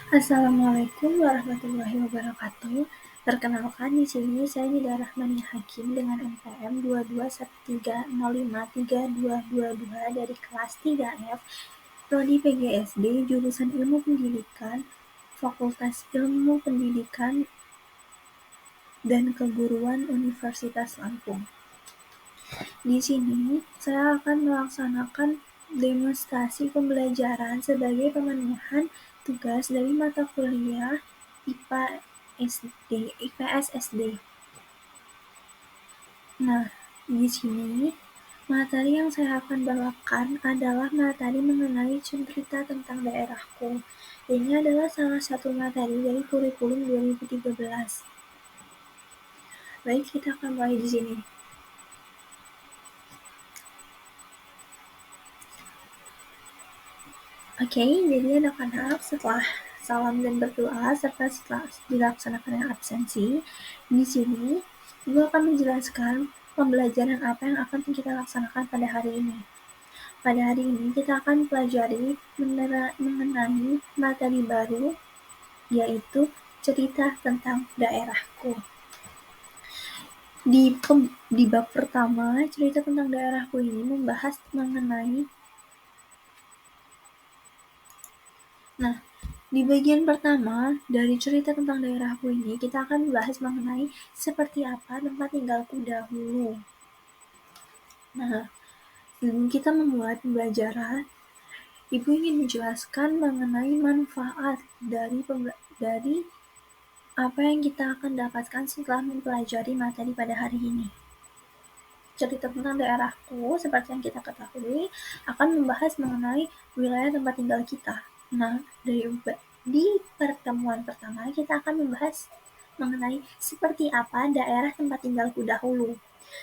Assalamualaikum warahmatullahi wabarakatuh. Perkenalkan di sini saya Nida Rahmani Hakim dengan NPM 22130532222 dari kelas 3F Prodi PGSD jurusan Ilmu Pendidikan, Fakultas Ilmu Pendidikan dan Keguruan Universitas Lampung. Di sini saya akan melaksanakan demonstrasi pembelajaran sebagai pemenuhan tugas dari mata kuliah IPS SD. Nah, di sini materi yang saya akan bawakan adalah materi mengenai cerita tentang daerahku. Ini adalah salah satu materi dari kurikulum 2013. Baik, kita akan mulai di sini. Oke, jadi anak-anak setelah salam dan berdoa serta setelah dilaksanakan absensi, di sini Ibu akan menjelaskan pembelajaran apa yang akan kita laksanakan pada hari ini. Pada hari ini kita akan pelajari mengenai materi baru, yaitu cerita tentang daerahku. Di bab pertama, cerita tentang daerahku ini membahas mengenai di bagian pertama dari cerita tentang daerahku ini, kita akan membahas mengenai seperti apa tempat tinggalku dahulu. Nah, sebelum kita memulai pembelajaran, Ibu ingin menjelaskan mengenai manfaat dari apa yang kita akan dapatkan setelah mempelajari materi pada hari ini. Cerita tentang daerahku, seperti yang kita ketahui, akan membahas mengenai wilayah tempat tinggal kita. Nah, di pertemuan pertama kita akan membahas mengenai seperti apa daerah tempat tinggalku dahulu.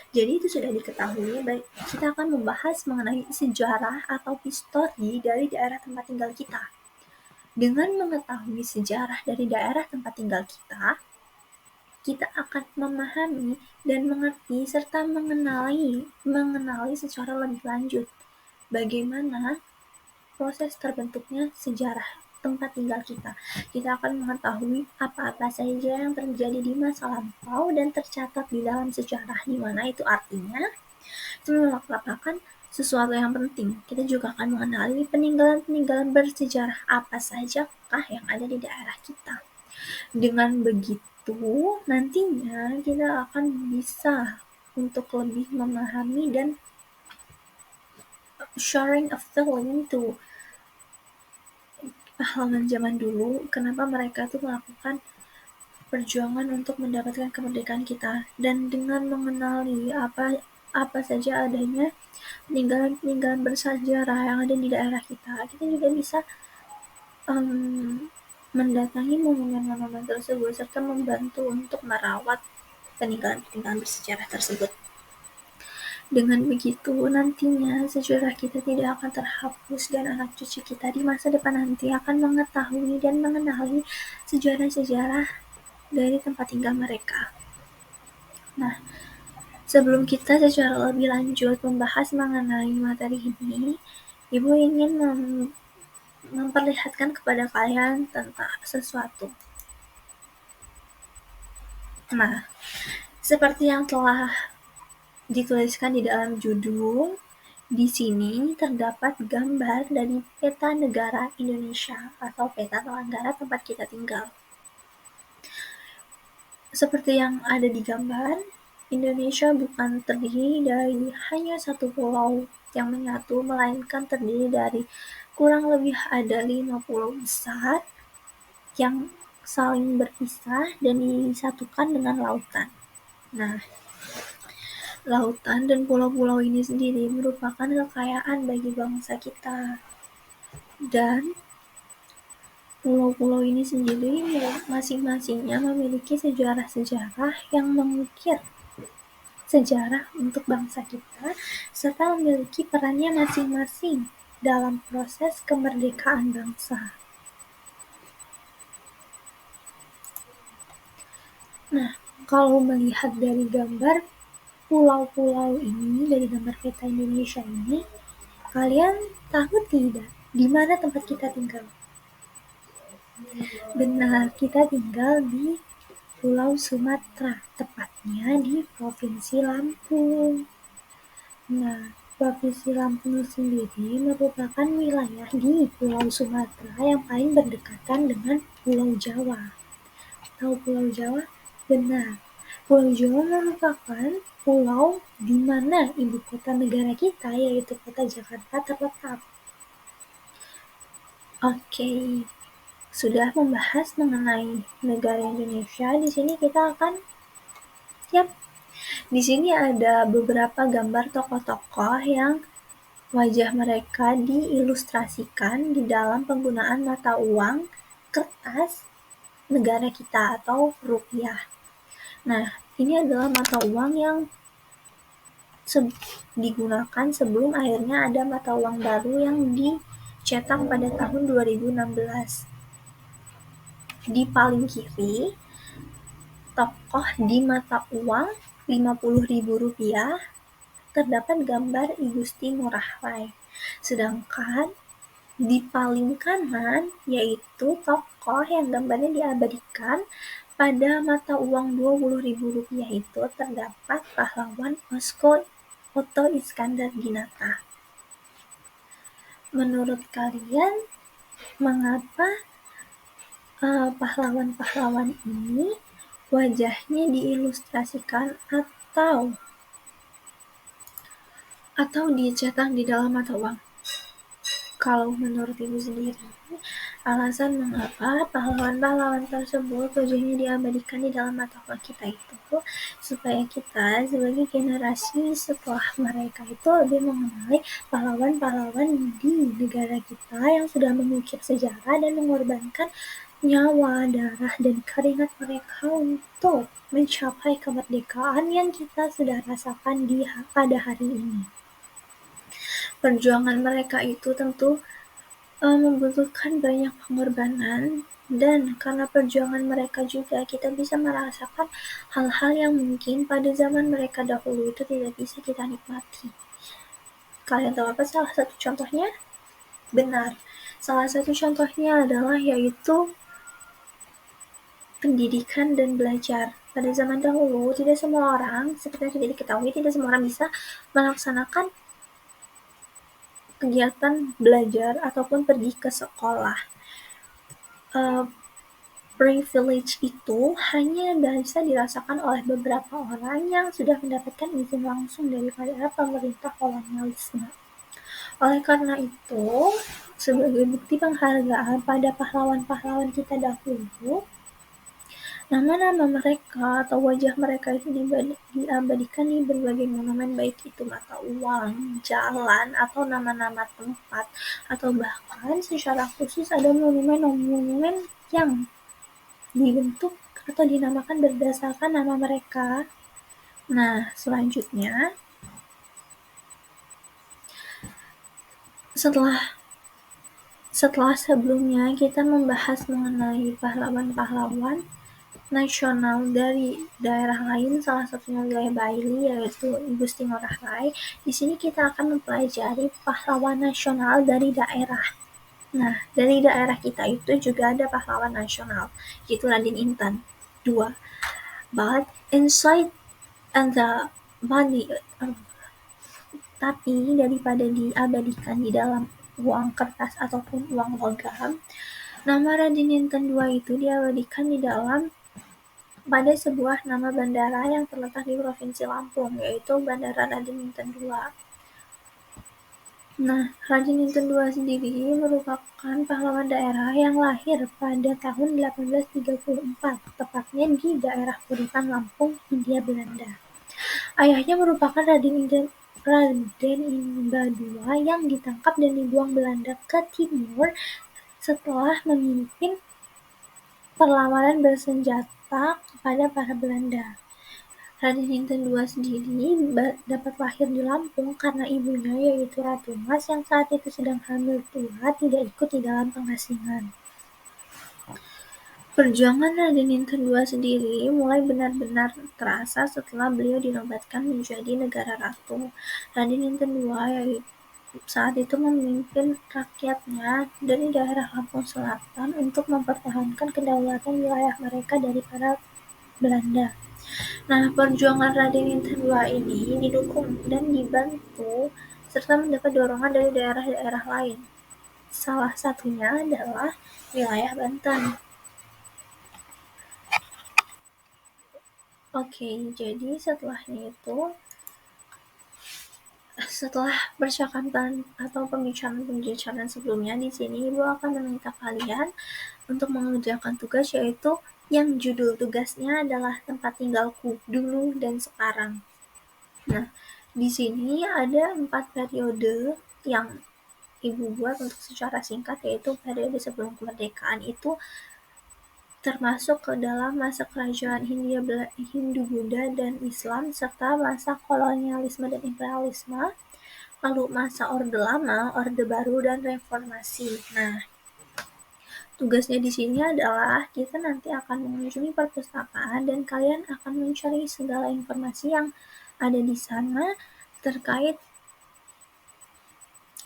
Jadi itu sudah diketahui, baik kita akan membahas mengenai sejarah atau histori dari daerah tempat tinggal kita. Dengan mengetahui sejarah dari daerah tempat tinggal kita akan memahami dan mengerti serta mengenali secara lebih lanjut bagaimana proses terbentuknya sejarah tempat tinggal kita. Kita akan mengetahui apa-apa saja yang terjadi di masa lampau dan tercatat di dalam sejarah, di mana itu artinya merupakan sesuatu yang penting. Kita juga akan mengenali peninggalan-peninggalan bersejarah apa sajakah yang ada di daerah kita. Dengan begitu, nantinya kita akan bisa untuk lebih memahami dan sharing a feeling to pahlawan zaman dulu, kenapa mereka tuh melakukan perjuangan untuk mendapatkan kemerdekaan kita, dan dengan mengenali apa saja adanya peninggalan bersejarah yang ada di daerah kita juga bisa mendatangi monumen-monumen tersebut serta membantu untuk merawat peninggalan-peninggalan bersejarah tersebut. Dengan begitu, nantinya sejarah kita tidak akan terhapus dan anak cucu kita di masa depan nanti akan mengetahui dan mengenali sejarah-sejarah dari tempat tinggal mereka. Nah, sebelum kita secara lebih lanjut membahas mengenai materi ini, Ibu ingin memperlihatkan kepada kalian tentang sesuatu. Nah, seperti yang telah dituliskan di dalam judul, di sini terdapat gambar dari peta negara Indonesia atau peta negara tempat kita tinggal. Seperti yang ada di gambar, Indonesia bukan terdiri dari hanya satu pulau yang menyatu, melainkan terdiri dari kurang lebih ada 5 pulau besar yang saling berpisah dan disatukan dengan lautan. Nah, lautan dan pulau-pulau ini sendiri merupakan kekayaan bagi bangsa kita. Dan pulau-pulau ini sendiri masing-masingnya memiliki sejarah-sejarah yang mengukir sejarah untuk bangsa kita serta memiliki perannya masing-masing dalam proses kemerdekaan bangsa. Nah, kalau melihat dari gambar pulau-pulau ini, dari gambar peta Indonesia ini, kalian tahu tidak di mana tempat kita tinggal? Benar, kita tinggal di Pulau Sumatera, tepatnya di Provinsi Lampung. Nah, Provinsi Lampung sendiri merupakan wilayah di Pulau Sumatera yang paling berdekatan dengan Pulau Jawa. Tahu Pulau Jawa? Benar. Pulau Jawa merupakan pulau di mana ibu kota negara kita, yaitu kota Jakarta, terletak. Oke, sudah membahas mengenai negara Indonesia. Di sini kita akan, di sini ada beberapa gambar tokoh-tokoh yang wajah mereka diilustrasikan di dalam penggunaan mata uang kertas negara kita atau rupiah. Nah, ini adalah mata uang yang digunakan sebelum akhirnya ada mata uang baru yang dicetak pada tahun 2016. Di paling kiri, tokoh di mata uang Rp50.000 terdapat gambar I Gusti Ngurah Rai. Sedangkan di paling kanan, yaitu tokoh yang gambarnya diabadikan pada mata uang Rp20.000 itu terdapat pahlawan Otto Iskandar Dinata. Menurut kalian, mengapa pahlawan-pahlawan ini wajahnya diilustrasikan atau dicetak di dalam mata uang? Kalau menurut ibu sendiri, alasan mengapa pahlawan-pahlawan tersebut wajahnya diabadikan di dalam mata uang kita itu supaya kita sebagai generasi setelah mereka itu lebih mengenali pahlawan-pahlawan di negara kita yang sudah mengukir sejarah dan mengorbankan nyawa, darah, dan keringat mereka untuk mencapai kemerdekaan yang kita sudah rasakan pada hari ini. Perjuangan mereka itu tentu membutuhkan banyak pengorbanan, dan karena perjuangan mereka juga kita bisa merasakan hal-hal yang mungkin pada zaman mereka dahulu itu tidak bisa kita nikmati. Kalian tahu apa salah satu contohnya? Benar, salah satu contohnya adalah yaitu pendidikan dan belajar. Pada zaman dahulu, tidak semua orang, seperti yang sudah diketahui, tidak semua orang bisa melaksanakan kegiatan belajar ataupun pergi ke sekolah. Privilege itu hanya bisa dirasakan oleh beberapa orang yang sudah mendapatkan izin langsung daripada pemerintah kolonialisme. Oleh karena itu, sebagai bukti penghargaan pada pahlawan-pahlawan kita dahulu, nama-nama mereka atau wajah mereka itu diabadikan di berbagai monumen, baik itu mata uang, jalan, atau nama-nama tempat, atau bahkan secara khusus ada monumen-monumen yang dibentuk atau dinamakan berdasarkan nama mereka. Nah, selanjutnya, setelah sebelumnya kita membahas mengenai pahlawan-pahlawan nasional dari daerah lain, salah satunya wilayah Bali, yaitu I Gusti Ngurah Rai. Di sini kita akan mempelajari pahlawan nasional dari daerah. Nah, dari daerah kita itu juga ada pahlawan nasional, yaitu Raden Inten II. But inside and the body, tapi daripada diabadikan di dalam uang kertas ataupun uang logam, nama Raden Inten II itu diabadikan di dalam pada sebuah nama bandara yang terletak di Provinsi Lampung, yaitu Bandara Raden Inten II. Nah, Raden Inten II sendiri merupakan pahlawan daerah yang lahir pada tahun 1834, tepatnya di daerah Kuripan, Lampung, Hindia Belanda. Ayahnya merupakan Raden Imba II yang ditangkap dan dibuang Belanda ke timur setelah memimpin perlawanan bersenjata kepada para Belanda. Raden Inten II sendiri dapat lahir di Lampung karena ibunya, yaitu Ratu Mas, yang saat itu sedang hamil tua, tidak ikut di dalam pengasingan. Perjuangan Raden Inten II sendiri mulai benar-benar terasa setelah beliau dinobatkan menjadi negara ratu. Raden Inten II saat itu memimpin rakyatnya dari daerah Lampung Selatan untuk mempertahankan kedaulatan wilayah mereka dari para Belanda. Nah, perjuangan Raden Inten II ini didukung dan dibantu serta mendapat dorongan dari daerah-daerah lain. Salah satunya adalah wilayah Banten. Oke, jadi setelah percakapan atau pembicaraan sebelumnya, di sini Ibu akan meminta kalian untuk mengerjakan tugas, yaitu yang judul tugasnya adalah tempat tinggalku dulu dan sekarang. Nah, di sini ada 4 periode yang Ibu buat untuk secara singkat, yaitu periode sebelum kemerdekaan itu termasuk ke dalam masa kerajaan Hindu-Buddha dan Islam, serta masa kolonialisme dan imperialisme, lalu masa Orde Lama, Orde Baru, dan Reformasi. Nah, tugasnya di sini adalah kita nanti akan mengunjungi perpustakaan dan kalian akan mencari segala informasi yang ada di sana terkait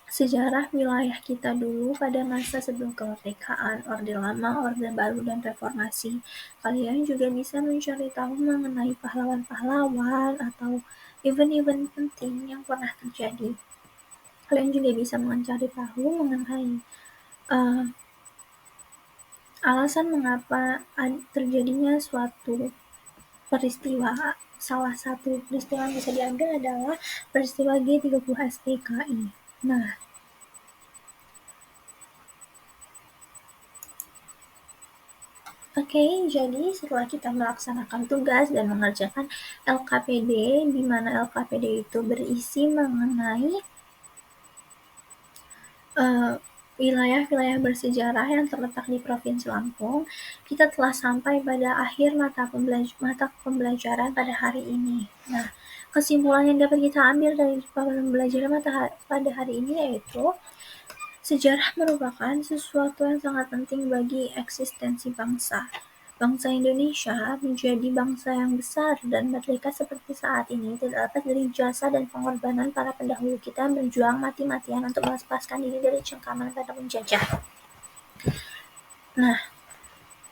sejarah wilayah kita dulu pada masa sebelum kemerdekaan, Orde Lama, Orde Baru, dan Reformasi. Kalian juga bisa mencari tahu mengenai pahlawan-pahlawan atau event-event penting yang pernah terjadi. Kalian juga bisa mencari tahu mengenai alasan mengapa terjadinya suatu peristiwa. Salah satu peristiwa yang bisa diambil adalah peristiwa G30 SPKI. Nah, oke, jadi setelah kita melaksanakan tugas dan mengerjakan LKPD, di mana LKPD itu berisi mengenai wilayah-wilayah bersejarah yang terletak di Provinsi Lampung, kita telah sampai pada akhir mata pembelajaran pada hari ini. Nah, kesimpulan yang dapat kita ambil dari pembelajaran pada hari ini yaitu sejarah merupakan sesuatu yang sangat penting bagi eksistensi bangsa. Bangsa Indonesia menjadi bangsa yang besar dan merdeka seperti saat ini terdapat dari jasa dan pengorbanan para pendahulu kita yang berjuang mati-matian untuk melepaskan diri dari cengkaman para penjajah. Nah,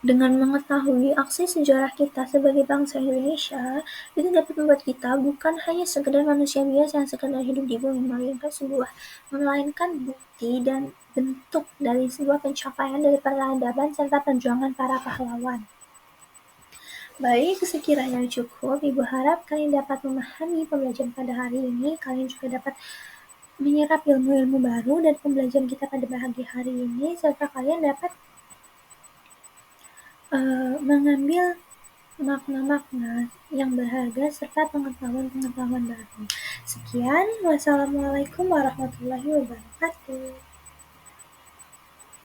dengan mengetahui aksi sejarah kita sebagai bangsa Indonesia, itu dapat membuat kita bukan hanya sekedar manusia biasa yang sekedar hidup di bumi, melainkan bukti dan bentuk dari sebuah pencapaian dari peradaban serta perjuangan para pahlawan. Baik, sekiranya cukup, Ibu harap kalian dapat memahami pembelajaran pada hari ini. Kalian juga dapat menyerap ilmu-ilmu baru dari pembelajaran kita pada pagi hari ini, serta kalian dapat mengambil makna-makna yang berharga serta pengetahuan-pengetahuan baru. Sekian, wassalamualaikum warahmatullahi wabarakatuh.